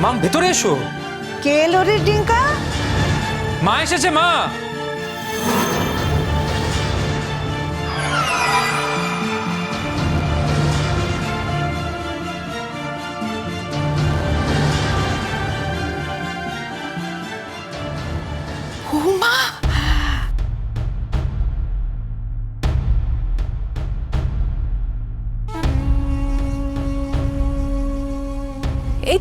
মা ভেতরে এসো। কে এলো রে ডিঙ্কা? মা এসেছে মা। বৌমা, এই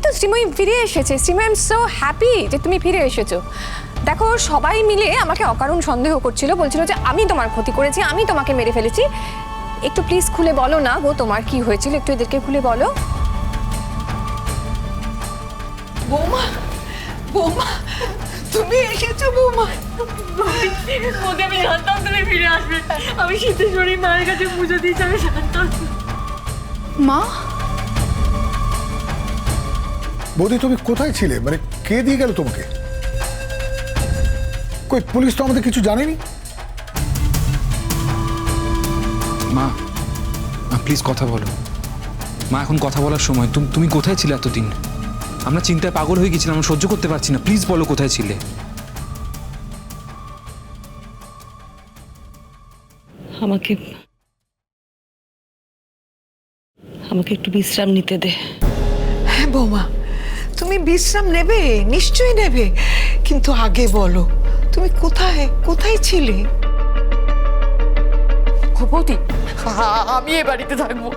তো শ্রীময়ী ফিরে এসেছে। Srimoyee, I am so happy যে তুমি ফিরে এসেছো। দেখো, সবাই মিলে আমাকে অকারণ সন্দেহ করছিল, বলছিল যে আমি তোমার ক্ষতি করেছি, আমি তোমাকে মেরে ফেলেছি। একটু প্লিজ খুলে বলো না গো, তোমার কি হয়েছিল, একটু এদেরকে খুলে বলো। বৌমা, বৌমা, তুমি এসেছো বৌমা। ওকে আমি জানতাম তুমি ফিরে আসবে। আমি সিদ্ধেশ্বরী মায়ের কাছে পুজো দিয়েছি, আমি জানতাম। মা, বৌদি তুমি কোথায় ছিলে? মানে কে দিয়ে গেল তোমাকে? কই পুলিশ তো আমাদের কিছু জানেনি। মা মা প্লিজ কথা বলো। মা এখন কথা বলার সময়। তুমি কোথায় ছিলে এতদিন? আমরা চিন্তায় পাগল হয়ে গেছিলাম, আমরা সহ্য করতে পারছি না। প্লিজ বলো কোথায় ছিলে। আমাকে আমাকে একটু বিশ্রাম নিতে দে। হ্যাঁ বৌমা, তুমি বিশ্রাম নেবে, নিশ্চয়ই নেবে, কিন্তু আগে বলো তুমি কোথায় কোথায় ছিলে? বৌদি, আমি এ বাড়িতে থাকবো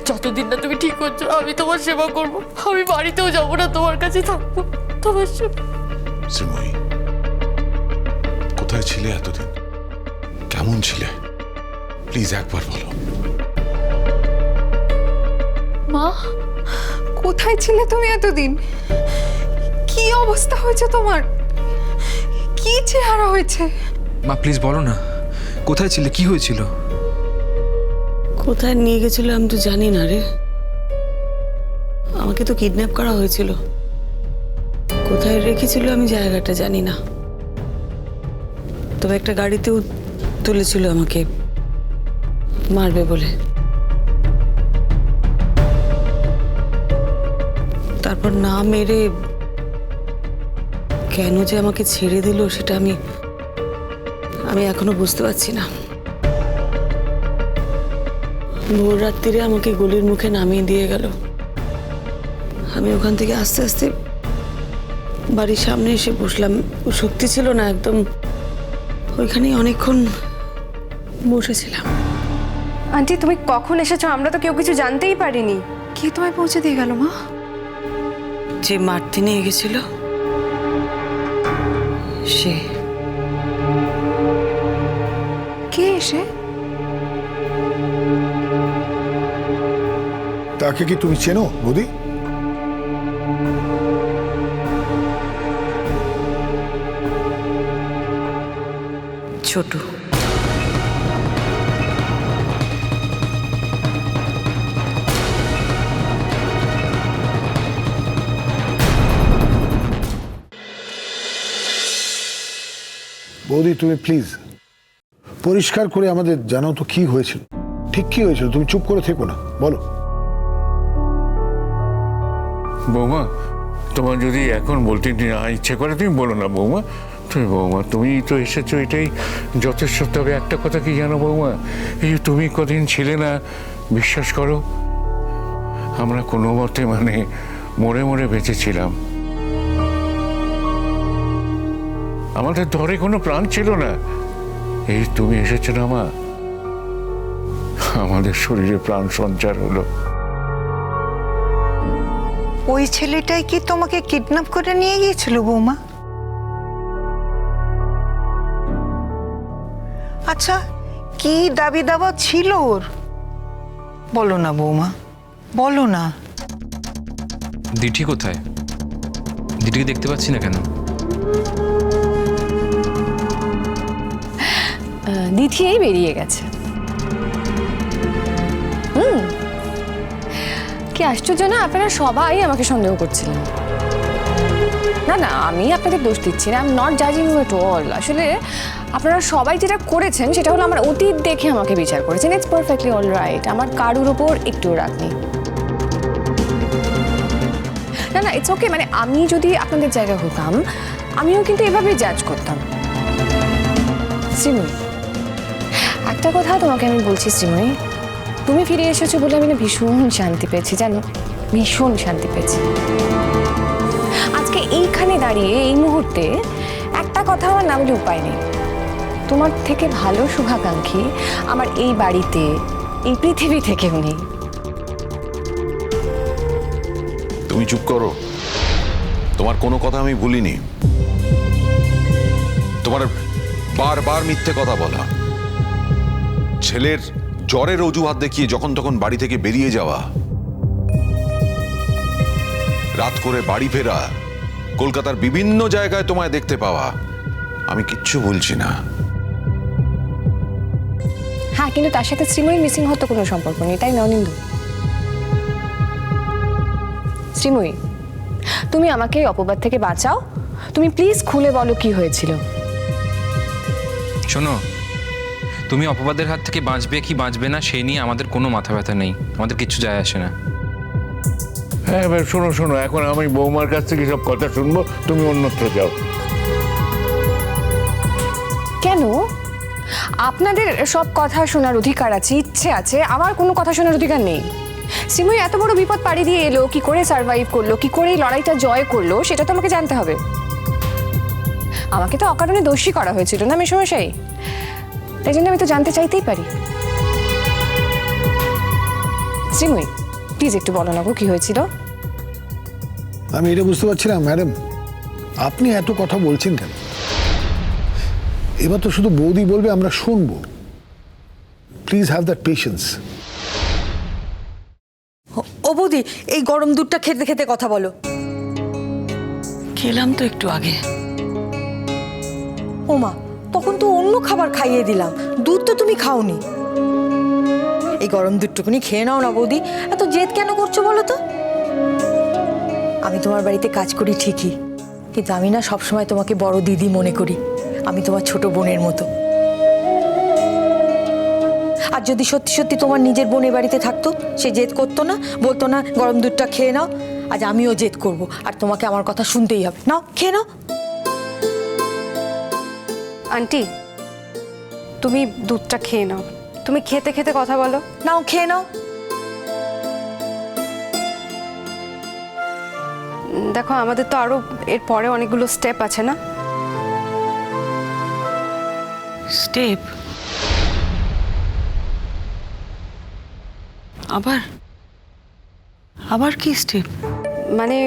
যতদিন না তুমি ঠিক করছো। আমি তোমার সেবা করব, আমি বাড়িতেও যাবো না, তোমার কাছে থাকবো, তোমার সেবা। শ্রীময়ী, কোথায় ছিলে এতদিন? কেমন ছিলে? প্লিজ একবার বলো। মা, কোথায় ছিলে তুমি এতদিন? কি অবস্থা হয়েছে তোমার? কি চেহারা হয়েছে? মা প্লিজ বলো না, কোথায় ছিলে, কি হয়েছিল? কোথায় নিয়ে গেছিল আমি তো জানি না রে। আমাকে তো কিডন্যাপ করা হয়েছিল। কোথায় রেখেছিল আমি জায়গাটা জানি না, তবে একটা গাড়িতেও তুলেছিল আমাকে মারবে বলে। তারপর না মেরে কেন যে আমাকে ছেড়ে দিল সেটা আমি এখনো বুঝতে পারছি না। ভোর রাত্রিরে আমাকে গলির মুখে নামিয়ে দিয়ে গেল। আমি ওখান থেকে আস্তে আস্তে বাড়ির সামনে এসে বসলাম। শক্তি ছিল না একদম, ওইখানেই অনেকক্ষণ বসেছিলাম। আন্টি, তুমি কখন এসেছো? আমরা তো কেউ কিছু জানতেই পারিনি। কে তোমায় পৌঁছে দিয়ে গেল মা? যে মারতে নিয়ে গেছিল সে। কে এসে? তাকে কি তুমি চেনো বৌদি? ছোট। বৌদি তুমি প্লিজ পরিষ্কার করে আমাদের জানাও তো কি হয়েছিল, ঠিক কি হয়েছিল। তুমি চুপ করে থেকো না, বলো। বৌমা, তোমার যদি এখন বলতে না ইচ্ছে করে তুমি বলো না বৌমা। বৌমা তুমি তো এসেছো, এটাই যথেষ্ট। তবে একটা কথা কি জানো বৌমা, এই তুমি কদিন ছিলে না, বিশ্বাস করো আমরা কোনো মতে মরে মরে বেঁচেছিলাম। আমাদের ধরে কোনো প্রাণ ছিল না। এই তুমি এসেছো না মা, আমাদের শরীরে প্রাণ সঞ্চার হলো। ওই ছেলেটাই কি তোমাকে কিডন্যাপ করে নিয়ে গিয়েছিল বৌমা? আচ্ছা, কি দাবি দাবা ছিল ওর? বলো না বৌমা, বলো না। দিঠি কোথায়? দিঠিকে দেখতে পাচ্ছি না কেন? দিঠি এই বেরিয়ে গেছে। কি আশ্চর্য না, আপনারা সবাই আমাকে সন্দেহ করছিলেন। না না, আমি আপনাদের দোষ দিচ্ছি না, আই এম নট জাজিং ইউ এট অল। আসলে আপনারা সবাই যেটা করেছেন সেটা হলো আমার অতীত দেখে আমাকে বিচার করেছেন। ইটস পারফেক্টলি অল রাইট, আমার কারুর ওপর একটু রাগ নেই। না না, ইটস ওকে। মানে আমি যদি আপনাদের জায়গায় হতাম আমিও কিন্তু এভাবেই জাজ করতাম। শ্রীময়ী, একটা কথা তোমাকে আমি বলছি শ্রীময়ী, তুমি ফিরে এসেছো বলে আমি না ভীষণ শান্তি পেয়েছি, জানো, ভীষণ শান্তি পেয়েছি। আজকে এইখানে দাঁড়িয়ে এই মুহূর্তে একটা কথা আমার না বলে উপায় নেই, তোমার থেকে ভালো শুভাকাঙ্ক্ষী আমার এই বাড়িতে, এই পৃথিবী থেকেও নেই। তুমি চুপ করো, তোমার কোনো কথা আমি ভুলিনি। তোমার বারবার মিথ্যে কথা বলা, ছেলের জ্বরের অজুহাত দেখিয়ে যখন তখন বাড়ি থেকে বেরিয়ে যাওয়া, রাত করে বাড়ি ফেরা, কলকাতার বিভিন্ন জায়গায় তোমায় দেখতে পাওয়া, আমি কিচ্ছু বলছি না। হ্যাঁ, কিন্তু তার সাথে শ্রীময়ী মিসিং হতো কোনো সম্পর্ক নেই, তাই না অনিন্দু? শ্রীময়ী, তুমি আমাকে এই অপবাদ থেকে বাঁচাও, তুমি প্লিজ খুলে বলো কি হয়েছিল। শোনো, তুমি অপবাদের হাত থেকে বাঁচবে কি বাঁচবে না সেই নিয়ে আমাদের কোনো মাথা ব্যথা নেই, আমাদের কিচ্ছু যায় আসে না। হ্যাঁ এবার শোনো শোনো, এখন আমি বৌমার কাছ থেকে সব কথা শুনবো, তুমি অন্যত্র যাও। কেন? আপনাদের সব কথা শোনার অধিকার আছে, ইচ্ছে আছে, আমার কোনো কথা শোনার অধিকার নেই। শ্রীময়ী এত বড় বিপদ পাড়ি দিয়ে এলো, কি করে সার্ভাইভ করলো, কি করে এই লড়াইটা জয় করলো, সেটা তো আমাকে জানতে হবে। আমাকে তো অকারণে দোষী করা হয়েছিল না মেশমশাই, তাই জন্য আমি তো জানতে চাইতেই পারি। শ্রীময়ী প্লিজ একটু বলো না গো কি হয়েছিল। আমি এটা বুঝতে পারছি না ম্যাডাম, আপনি এত কথা বলছেন কেন? এবার তো শুধু বৌদি বলবে, আমরা শুনবো। Please have that patience. ও বৌদি, এই গরম দুধটা খেতে খেতে কথা বলো। খেলাম তো একটু আগে। ওমা, তখন তো অন্য খাবার খাইয়ে দিলাম, দুধ তো তুমি খাওনি। এই গরম দুধটুকুনি খেয়ে নাও না বৌদি, এত জেদ কেন করছো বলো তো? আমি তোমার বাড়িতে কাজ করি ঠিকই, কিন্তু আমি না সবসময় তোমাকে বড় দিদি মনে করি, আমি তোমার ছোট বোনের মতো। আর যদি সত্যি সত্যি তোমার নিজের বোন এ বাড়িতে থাকতো, সে জেদ করতো না, বলতো না গরম দুধটা খেয়ে নাও। আজ আমিও জেদ করব, আর তোমাকে আমার কথা শুনতেই হবে। নাও খেয়ে নাও। আন্টি তুমি দুধটা খেয়ে নাও, তুমি খেতে খেতে কথা বলো। নাও খেয়ে নাও। দেখো আমাদের তো আরো এর পরে অনেকগুলো স্টেপ আছে না? স্টেপ? আবার আবার কি স্টেপ? মানে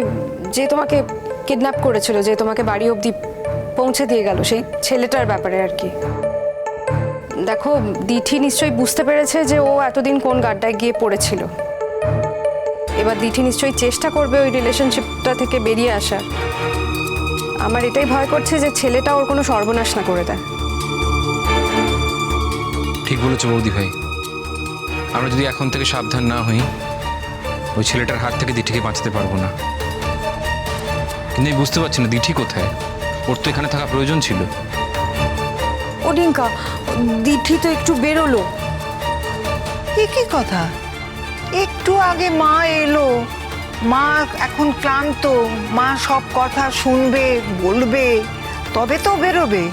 যে তোমাকে কিডন্যাপ করেছিল, যে তোমাকে বাড়ি অবধি পৌঁছে দিয়ে গেল, সেই ছেলেটার ব্যাপারে আর কি। দেখো দিঠি নিশ্চয়ই বুঝতে পেরেছে যে ও এতদিন কোন গাড্ডায় গিয়ে পড়েছিল। এবার দিঠি নিশ্চয়ই চেষ্টা করবে ওই রিলেশনশিপটা থেকে বেরিয়ে আসার। আমার এটাই ভয় করছে যে ছেলেটা ওর কোনো সর্বনাশ না করে দেয়। ঠিক বলেছো বৌদি ভাই, আমরা যদি এখন থেকে সাবধান না হই, ওই ছেলেটার হাত থেকে দিঠিকে বাঁচাতে পারবো না। কিন্তু আমি বুঝতে পারছি না দিঠি কোথায়, ওর তো এখানে থাকা প্রয়োজন ছিল। ও ডিঙ্কা, দিঠি তো একটু বেরোলো। এ কি কথা? একটু আগে মা এলো, মা এখন ক্লান্ত, মা সব কথা শুনবে, বলবে, তবে তো বেরোবে।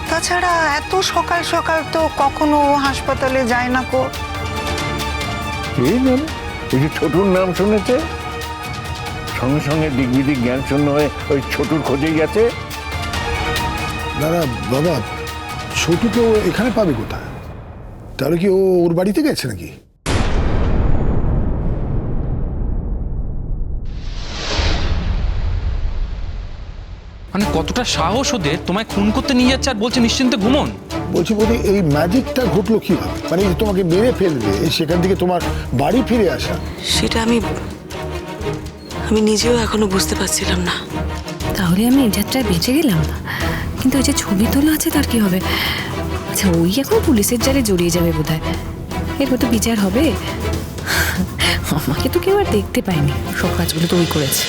তাছাড়া এত সকাল সকাল তো কখনো হাসপাতালে যায় না কো। এই জানে, এই যে ছোটুর নাম শুনেছে, সঙ্গে সঙ্গে দিগ্বিদিক জ্ঞান শূন্য হয়ে ওই ছোটুর খোঁজেই গেছে। দাদা বাবা, ছোটুকে ও এখানে পাবে কোথায়? তাহলে কি ও ওর বাড়িতে গেছে নাকি? মানে কতটা সাহস ওদের, তোমায় খুন করতে নিয়ে যাচ্ছে আর বলছে নিশ্চিন্তে ঘুমন। বলছি বৌদি, এই ম্যাজিকটা ঘটলো কিভাবে? মানে এই যে তোমাকে মেরে ফেলবে, সেখান থেকে তোমার বাড়ি ফিরে আসা, সেটা আমি নিজেও এখনো বুঝতে পারছিলাম না। তাহলে আমি এই যাত্রায় বেঁচে গেলাম, কিন্তু ওই যে ছবি তোলা আছে তার কি হবে? আচ্ছা ওই এখন পুলিশের জালে জড়িয়ে যাবে বোধহয়, এরপর তো বিচার হবে। আমাকে তো কেউ আর দেখতে পায়নি, সব কাজগুলো তো ওই করেছে।